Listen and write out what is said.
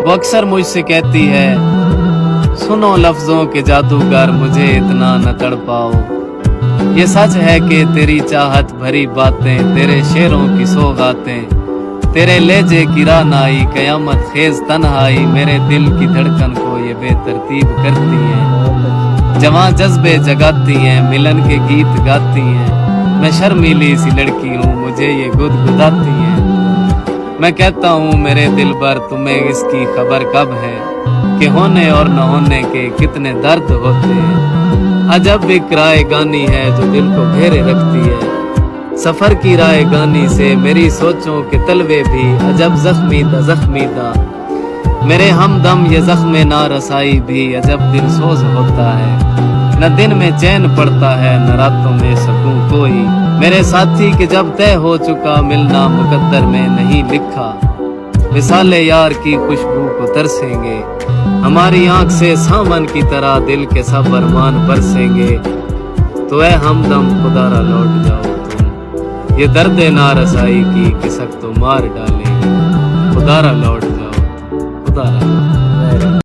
वो अक्सर मुझसे कहती है, सुनो लफ्जों के जादूगर मुझे इतना न तड़पाओ। ये सच है कि तेरी चाहत भरी बातें, तेरे शेरों की सौगातें, तेरे लहजे की रानाई, कयामत खेज तन्हाई मेरे दिल की धड़कन को ये बेतरतीब करती हैं। जवां जज्बे जगाती हैं, मिलन के गीत गाती हैं। मैं शर्मीली सी लड़की हूँ, मुझे ये गुदगुदाती हैं। मैं कहता हूँ मेरे दिल पर तुम्हें इसकी खबर कब है कि होने और न होने के कितने दर्द होते हैं। अजब एक राय गानी है जो दिल को घेरे रखती है। सफर की राय गानी से मेरी सोचों के तलवे भी अजब जख्मी दा मेरे हमदम ये जख्म ना रसाई भी अजब दिल सोज होता है। न दिन में चैन पड़ता है न रातों में सकूं कोई। मेरे साथी के जब तय हो चुका मिलना मुकद्दर में नहीं लिखा। विसाले यार की खुशबू को तरसेंगे, हमारी आंख से सावन की तरह दिल के सब अरमान बरसेंगे। तो ऐ हमदम खुदारा लौट जाओ तुम, ये दर्द ना रसाई की किसक तो मार डालेंगे। खुदारा लौट जाओ, खुदारा लौट